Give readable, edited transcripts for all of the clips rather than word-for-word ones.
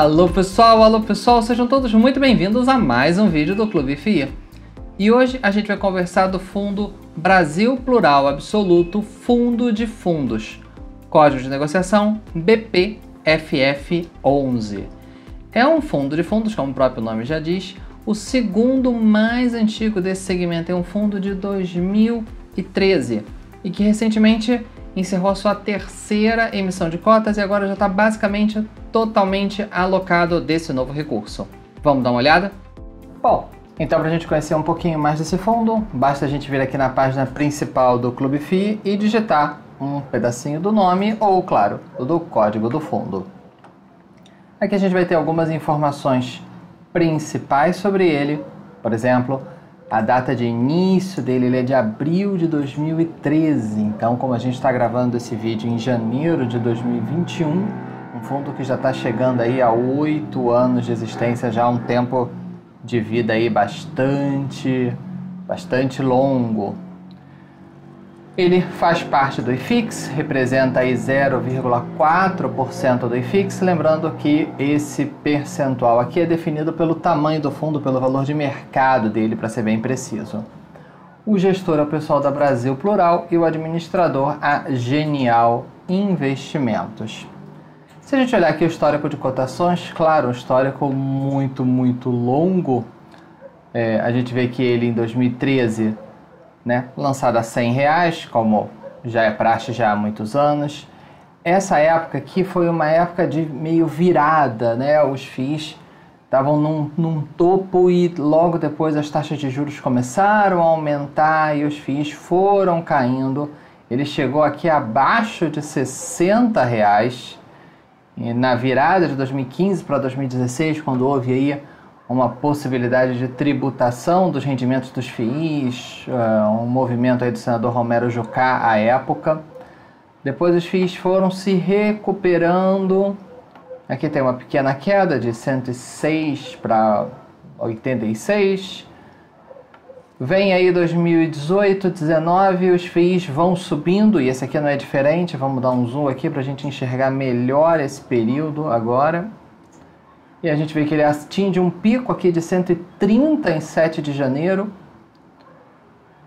Alô pessoal, sejam todos muito bem-vindos a mais um vídeo do Clube FI. E hoje a gente vai conversar do fundo Brasil Plural Absoluto Fundo de Fundos, código de negociação BPFF11. É um fundo de fundos, como o próprio nome já diz, o segundo mais antigo desse segmento, é um fundo de 2013 e que recentemente encerrou a sua terceira emissão de cotas e agora já está basicamente totalmente alocado desse novo recurso. Vamos dar uma olhada? Bom, então para a gente conhecer um pouquinho mais desse fundo, basta a gente vir aqui na página principal do Clube FI e digitar um pedacinho do nome ou, claro, do código do fundo. Aqui a gente vai ter algumas informações principais sobre ele, por exemplo, a data de início dele ele é de abril de 2013, então como a gente está gravando esse vídeo em janeiro de 2021, um fundo que já está chegando aí a 8 anos de existência, já um tempo de vida aí bastante longo. Ele faz parte do IFIX, representa aí 0,4% do IFIX, lembrando que esse percentual aqui é definido pelo tamanho do fundo, pelo valor de mercado dele, para ser bem preciso. O gestor é o pessoal da Brasil Plural e o administrador a Genial Investimentos. Se a gente olhar aqui o histórico de cotações, claro, um histórico muito longo, a gente vê que ele em 2013... lançado a R$100, como já é praxe já há muitos anos. Essa época aqui foi uma época de meio virada, os FIIs estavam num topo e logo depois as taxas de juros começaram a aumentar e os FIIs foram caindo. Ele chegou aqui abaixo de R$60 e na virada de 2015 para 2016, quando houve aí uma possibilidade de tributação dos rendimentos dos FIIs, um movimento aí do senador Romero Jucá à época. Depois os FIIs foram se recuperando. Aqui tem uma pequena queda de 106 para 86. Vem aí 2018, 19, os FIIs vão subindo, e esse aqui não é diferente. Vamos dar um zoom aqui para a gente enxergar melhor esse período agora. E a gente vê que ele atinge um pico aqui de 130 em 7 de janeiro.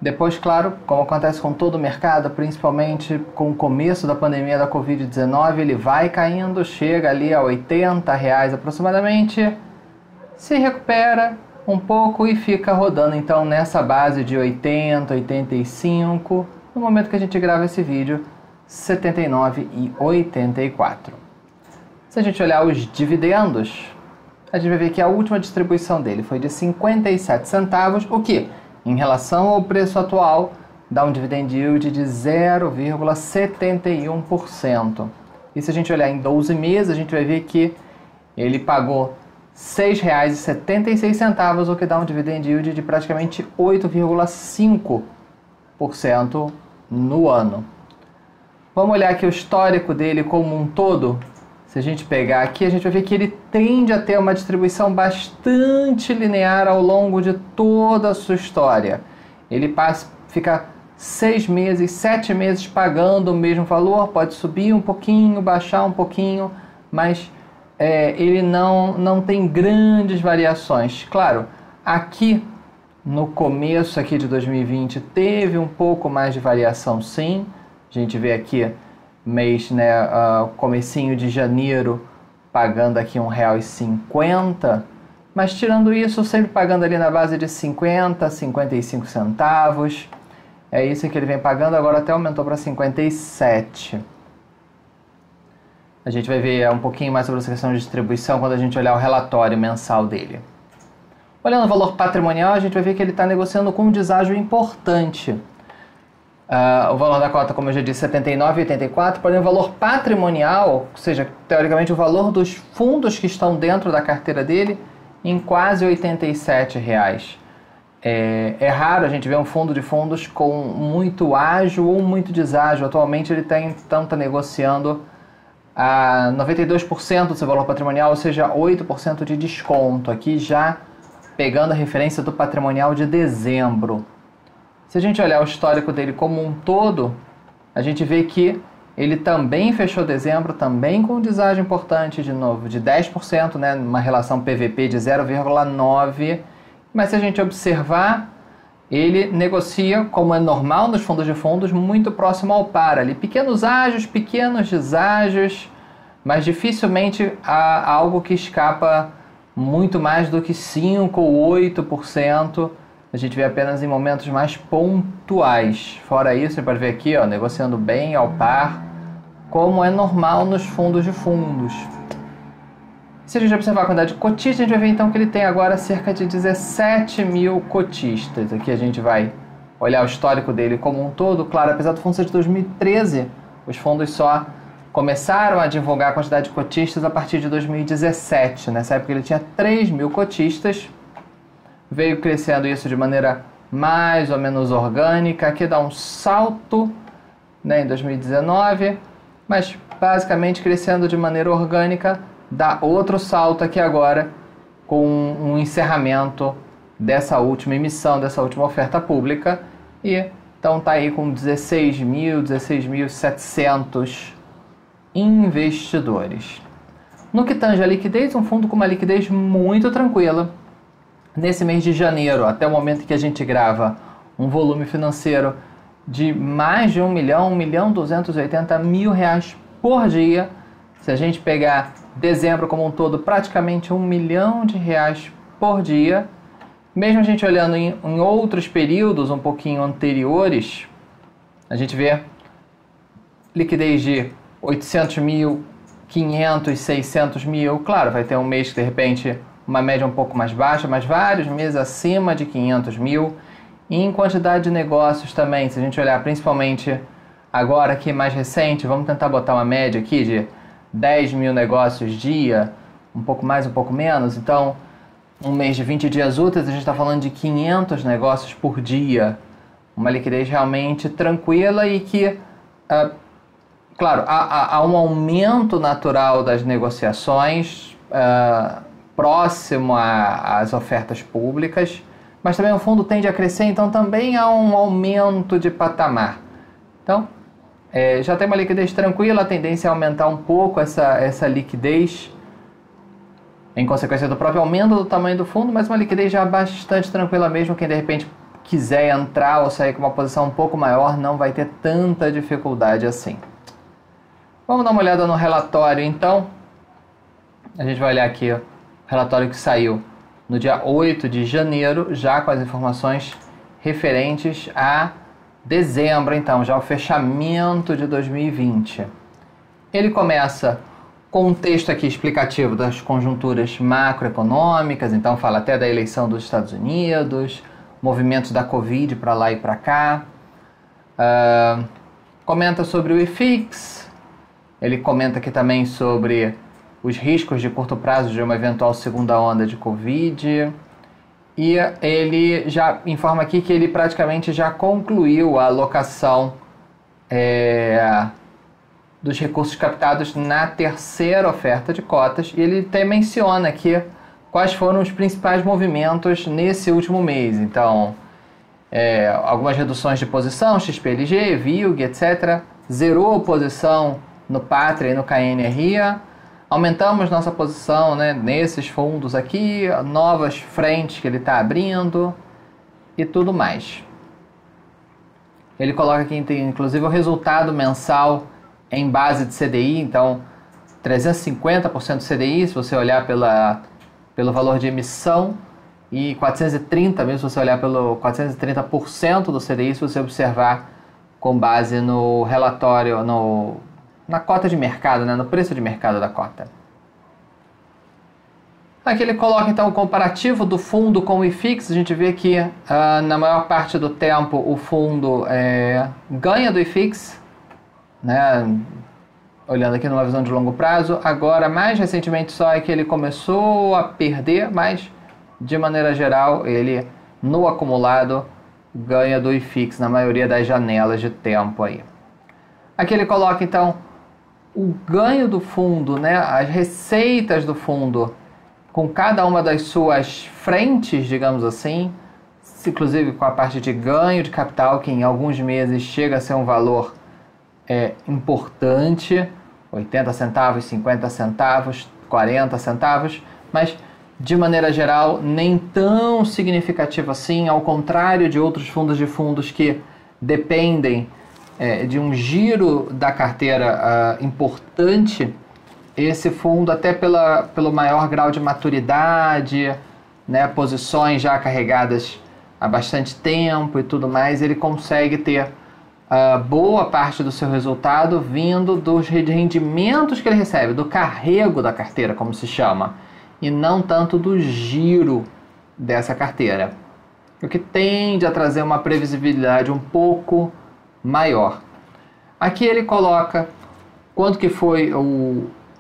Depois, claro, como acontece com todo o mercado, principalmente com o começo da pandemia da Covid-19, ele vai caindo, chega ali a R$80 aproximadamente, se recupera um pouco e fica rodando então nessa base de 80, 85, no momento que a gente grava esse vídeo, 79 e 84. Se a gente olhar os dividendos, a gente vai ver que a última distribuição dele foi de 57 centavos, o que, em relação ao preço atual, dá um dividend yield de 0,71%. E se a gente olhar em 12 meses, a gente vai ver que ele pagou R$ 6,76, o que dá um dividend yield de praticamente 8,5% no ano. Vamos olhar aqui o histórico dele como um todo. Se a gente pegar aqui, a gente vai ver que ele tende a ter uma distribuição bastante linear ao longo de toda a sua história. Ele fica 6 meses, 7 meses pagando o mesmo valor, pode subir um pouquinho, baixar um pouquinho, mas ele não tem grandes variações. Claro, aqui no começo aqui de 2020 teve um pouco mais de variação sim. A gente vê aqui mês, comecinho de janeiro, pagando aqui R$1,50, mas tirando isso, sempre pagando ali na base de 50, 55 centavos. É isso que ele vem pagando, agora até aumentou para 57. A gente vai ver um pouquinho mais sobre essa questão de distribuição quando a gente olhar o relatório mensal dele. Olhando o valor patrimonial, a gente vai ver que ele está negociando com um deságio importante. O valor da cota, como eu já disse, 79,84, porém o valor patrimonial, ou seja, teoricamente o valor dos fundos que estão dentro da carteira dele, em quase R$87. É raro a gente ver um fundo de fundos com muito ágio ou muito deságio. Atualmente ele está negociando a 92% do seu valor patrimonial, ou seja, 8% de desconto. Aqui já pegando a referência do patrimonial de dezembro. Se a gente olhar o histórico dele como um todo, a gente vê que Ele também fechou dezembro, também com um deságio importante de novo, de 10%, né, uma relação PVP de 0,9%. Mas se a gente observar, ele negocia, como é normal nos fundos de fundos, muito próximo ao par ali. Pequenos ágios, pequenos deságios, mas dificilmente há algo que escapa muito mais do que 5% ou 8%. A gente vê apenas em momentos mais pontuais. Fora isso, você pode ver aqui, ó, negociando bem ao par, como é normal nos fundos de fundos. Se a gente observar a quantidade de cotistas, a gente vai ver então que ele tem agora cerca de 17 mil cotistas. Aqui a gente vai olhar o histórico dele como um todo. Claro, apesar do fundo ser de 2013, os fundos só começaram a divulgar a quantidade de cotistas a partir de 2017. Nessa época ele tinha 3 mil cotistas. Veio crescendo isso de maneira mais ou menos orgânica. Aqui dá um salto, né, em 2019, mas basicamente crescendo de maneira orgânica. Dá outro salto aqui agora com um encerramento dessa última emissão, dessa última oferta pública. E então está aí com 16.700 investidores. No que tange a liquidez, um fundo com uma liquidez muito tranquila. Nesse mês de janeiro, até o momento que a gente grava, um volume financeiro de mais de 1 milhão, 1.280.000 reais por dia. Se a gente pegar dezembro como um todo, praticamente 1 milhão de reais por dia. Mesmo a gente olhando em outros períodos um pouquinho anteriores, a gente vê liquidez de 800 mil, 500, 600 mil. Claro, vai ter um mês que de repente uma média um pouco mais baixa, mas vários meses acima de 500 mil. E em quantidade de negócios também, se a gente olhar principalmente agora aqui mais recente, vamos tentar botar uma média aqui de 10 mil negócios dia, um pouco mais, um pouco menos. Então, um mês de 20 dias úteis, a gente está falando de 500 negócios por dia. Uma liquidez realmente tranquila e que, claro, há um aumento natural das negociações próximo às ofertas públicas, mas também o fundo tende a crescer, então também há um aumento de patamar. Então, já tem uma liquidez tranquila, a tendência é aumentar um pouco essa liquidez em consequência do próprio aumento do tamanho do fundo, mas uma liquidez já bastante tranquila mesmo. Quem de repente quiser entrar ou sair com uma posição um pouco maior não vai ter tanta dificuldade assim. Vamos dar uma olhada no relatório então. A gente vai olhar aqui o relatório que saiu no dia 8 de janeiro, já com as informações referentes a dezembro, então, já o fechamento de 2020. Ele começa com um texto aqui explicativo das conjunturas macroeconômicas, então fala até da eleição dos Estados Unidos, movimentos da Covid para lá e para cá. Comenta sobre o IFIX, ele comenta aqui também sobre os riscos de curto prazo de uma eventual segunda onda de Covid. E ele já informa aqui que ele praticamente já concluiu a alocação dos recursos captados na terceira oferta de cotas. E ele até menciona aqui quais foram os principais movimentos nesse último mês. Então, algumas reduções de posição, XPLG, VILG, etc. Zerou posição no Pátria e no KNRI. Aumentamos nossa posição, né, nesses fundos aqui, novas frentes que ele está abrindo e tudo mais. Ele coloca aqui, inclusive, o resultado mensal em base de CDI, então 350% do CDI, se você olhar pelo valor de emissão, e 430 mesmo, se você olhar pelo 430% do CDI, se você observar com base no relatório, na cota de mercado, né, no preço de mercado da cota. Aqui ele coloca então o comparativo do fundo com o IFIX. A gente vê que na maior parte do tempo o fundo ganha do IFIX, né, olhando aqui numa visão de longo prazo. Agora, mais recentemente só é que ele começou a perder, mas de maneira geral ele no acumulado ganha do IFIX na maioria das janelas de tempo aí. Aqui ele coloca então o ganho do fundo, né, as receitas do fundo com cada uma das suas frentes, digamos assim, inclusive com a parte de ganho de capital, que em alguns meses chega a ser um valor importante, 80 centavos, 50 centavos, 40 centavos, mas de maneira geral nem tão significativo assim, ao contrário de outros fundos de fundos que dependem de um giro da carteira importante. Esse fundo, até pelo maior grau de maturidade, né, posições já carregadas há bastante tempo e tudo mais, ele consegue ter boa parte do seu resultado vindo dos rendimentos que ele recebe, do carrego da carteira, como se chama, e não tanto do giro dessa carteira, o que tende a trazer uma previsibilidade um pouco maior. Aqui ele coloca quanto que foi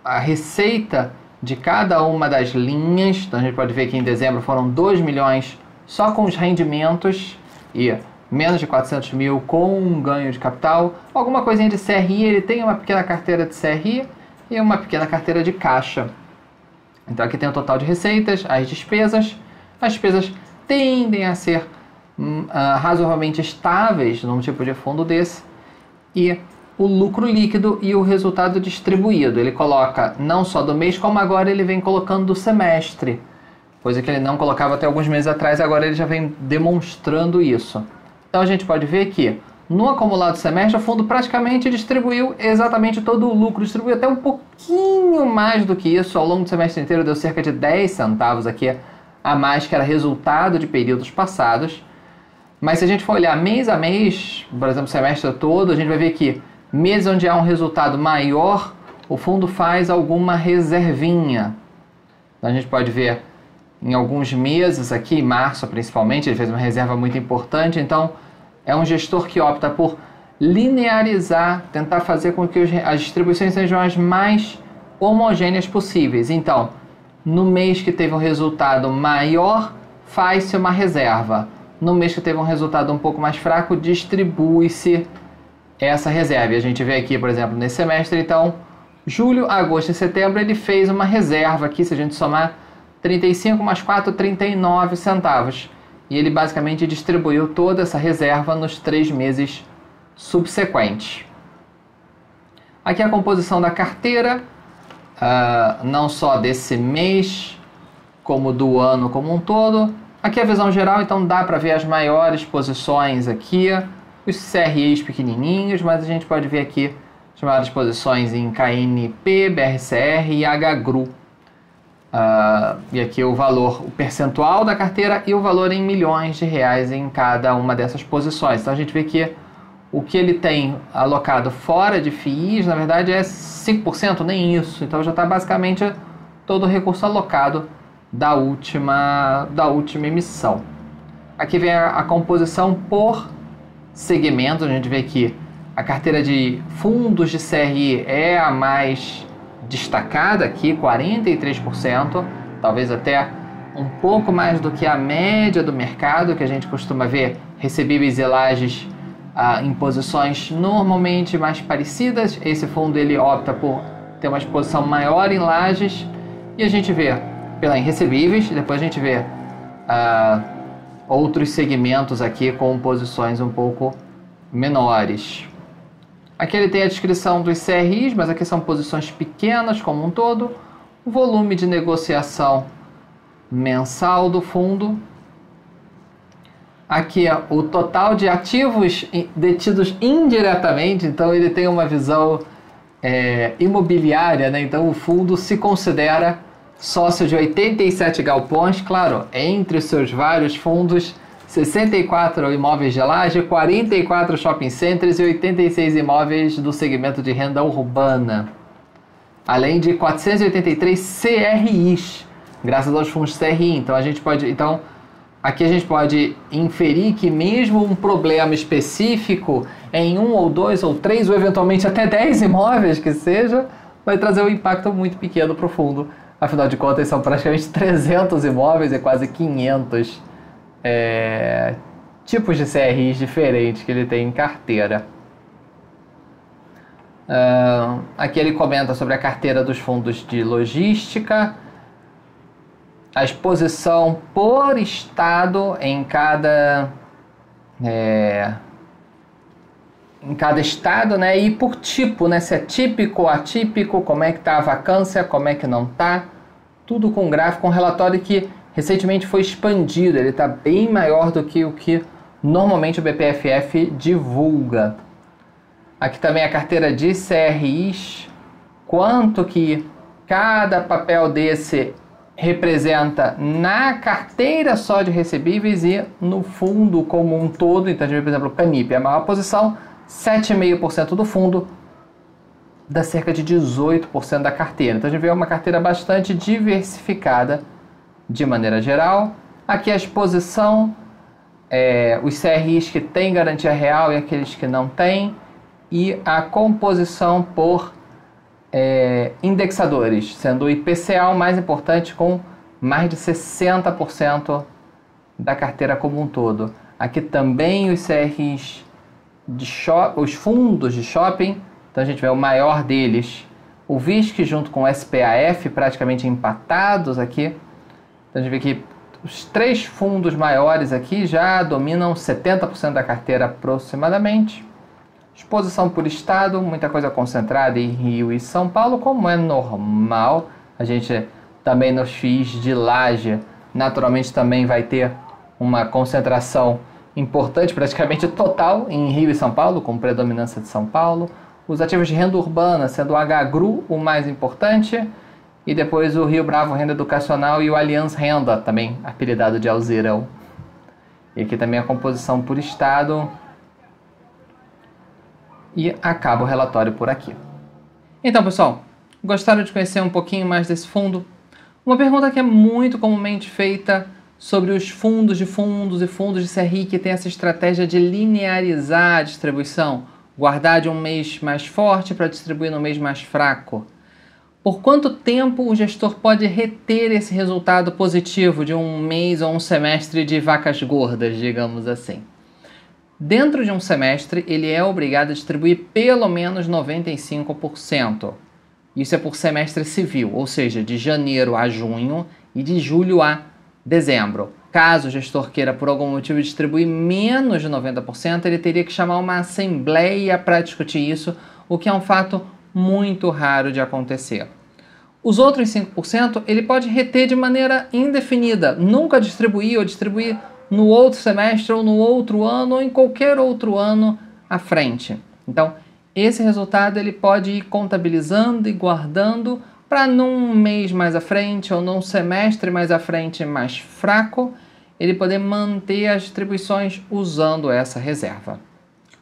a receita de cada uma das linhas. Então a gente pode ver que em dezembro foram 2 milhões só com os rendimentos e menos de 400 mil com um ganho de capital. Alguma coisinha de CRI, ele tem uma pequena carteira de CRI e uma pequena carteira de caixa. Então aqui tem o total de receitas, as despesas. As despesas tendem a ser razoavelmente estáveis num tipo de fundo desse. E o lucro líquido e o resultado distribuído. Ele coloca não só do mês, como agora ele vem colocando do semestre. Coisa que ele não colocava até alguns meses atrás, agora ele já vem demonstrando isso. Então a gente pode ver que no acumulado do semestre o fundo praticamente distribuiu exatamente todo o lucro, distribuiu até um pouquinho mais do que isso. Ao longo do semestre inteiro deu cerca de 10 centavos aqui a mais, que era resultado de períodos passados. Mas se a gente for olhar mês a mês, por exemplo, semestre todo, a gente vai ver que meses onde há um resultado maior, o fundo faz alguma reservinha. Então a gente pode ver em alguns meses aqui, em março principalmente, ele fez uma reserva muito importante. Então é um gestor que opta por linearizar, tentar fazer com que as distribuições sejam as mais homogêneas possíveis. Então, no mês que teve um resultado maior, faz-se uma reserva. No mês que teve um resultado um pouco mais fraco, distribui-se essa reserva. E a gente vê aqui, por exemplo, nesse semestre, então, julho, agosto e setembro, ele fez uma reserva aqui, se a gente somar 35 mais 4, 39 centavos. E ele basicamente distribuiu toda essa reserva nos 3 meses subsequentes. Aqui a composição da carteira, não só desse mês, como do ano como um todo. Aqui a visão geral, então dá para ver as maiores posições aqui, os CRIs pequenininhos, mas a gente pode ver aqui as maiores posições em KNP, BRCR e HGRU. E aqui o valor, o percentual da carteira e o valor em milhões de reais em cada uma dessas posições. Então a gente vê que o que ele tem alocado fora de FIIs, na verdade é 5%, nem isso. Então já está basicamente todo o recurso alocado da última emissão. Aqui vem a composição por segmento. A gente vê que a carteira de fundos de CRI é a mais destacada aqui, 43%, talvez até um pouco mais do que a média do mercado, que a gente costuma ver recebíveis e lajes em posições normalmente mais parecidas. Esse fundo ele opta por ter uma exposição maior em lajes, e a gente vê em recebíveis, depois a gente vê outros segmentos aqui com posições um pouco menores. Aqui ele tem a descrição dos CRIs, mas aqui são posições pequenas como um todo. O volume de negociação mensal do fundo. Aqui é o total de ativos detidos indiretamente, então ele tem uma visão imobiliária, né? Então o fundo se considera sócio de 87 galpões, claro, entre os seus vários fundos, 64 imóveis de laje, 44 shopping centers e 86 imóveis do segmento de renda urbana. Além de 483 CRIs, graças aos fundos CRI. Então aqui a gente pode inferir que mesmo um problema específico em 1 ou 2 ou 3 ou eventualmente até 10 imóveis que seja, vai trazer um impacto muito pequeno para o fundo. Afinal de contas, são praticamente 300 imóveis e quase 500 tipos de CRIs diferentes que ele tem em carteira. Aqui ele comenta sobre a carteira dos fundos de logística, a exposição por estado em cada em cada estado, né? E por tipo, né? Se é típico ou atípico, como é que está a vacância, como é que não está. Tudo com gráfico, um relatório que recentemente foi expandido. Ele está bem maior do que o que normalmente o BPFF divulga. Aqui também a carteira de CRIs, quanto que cada papel desse representa na carteira só de recebíveis e no fundo como um todo. Então a gente vê, por exemplo, o Canip, a maior posição, 7,5% do fundo, dá cerca de 18% da carteira. Então a gente vê uma carteira bastante diversificada de maneira geral. Aqui a exposição, os CRIs que têm garantia real e aqueles que não têm, e a composição por indexadores, sendo o IPCA o mais importante, com mais de 60% da carteira como um todo. Aqui também os CRIs os fundos de shopping. Então a gente vê o maior deles, o VISC junto com o SPAF, praticamente empatados aqui. Então a gente vê que os 3 fundos maiores aqui já dominam 70% da carteira aproximadamente. Exposição por estado, muita coisa concentrada em Rio e São Paulo, como é normal. A gente também nos FIIs de laje, naturalmente também vai ter uma concentração importante, praticamente total, em Rio e São Paulo, com predominância de São Paulo. Os ativos de renda urbana, sendo o HGRU o mais importante, e depois o Rio Bravo Renda Educacional e o Allianz Renda, também apelidado de Alzirão. E aqui também a composição por estado. E acaba o relatório por aqui. Então, pessoal, gostaram de conhecer um pouquinho mais desse fundo? Uma pergunta que é muito comumente feita sobre os fundos de fundos e fundos de CRI que tem essa estratégia de linearizar a distribuição, guardar de um mês mais forte para distribuir no mês mais fraco. Por quanto tempo o gestor pode reter esse resultado positivo de um mês ou um semestre de vacas gordas, digamos assim? Dentro de um semestre, ele é obrigado a distribuir pelo menos 95%. Isso é por semestre civil, ou seja, de janeiro a junho e de julho a dezembro. Caso o gestor queira, por algum motivo, distribuir menos de 90%, ele teria que chamar uma assembleia para discutir isso, o que é um fato muito raro de acontecer. Os outros 5% ele pode reter de maneira indefinida, nunca distribuir ou distribuir no outro semestre ou no outro ano ou em qualquer outro ano à frente. Então, esse resultado ele pode ir contabilizando e guardando para num mês mais à frente ou num semestre mais à frente mais fraco, ele poder manter as distribuições usando essa reserva.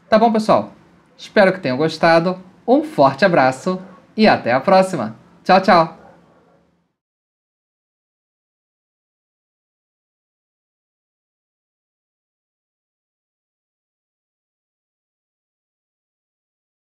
Tá bom, pessoal? Espero que tenham gostado. Um forte abraço e até a próxima. Tchau, tchau!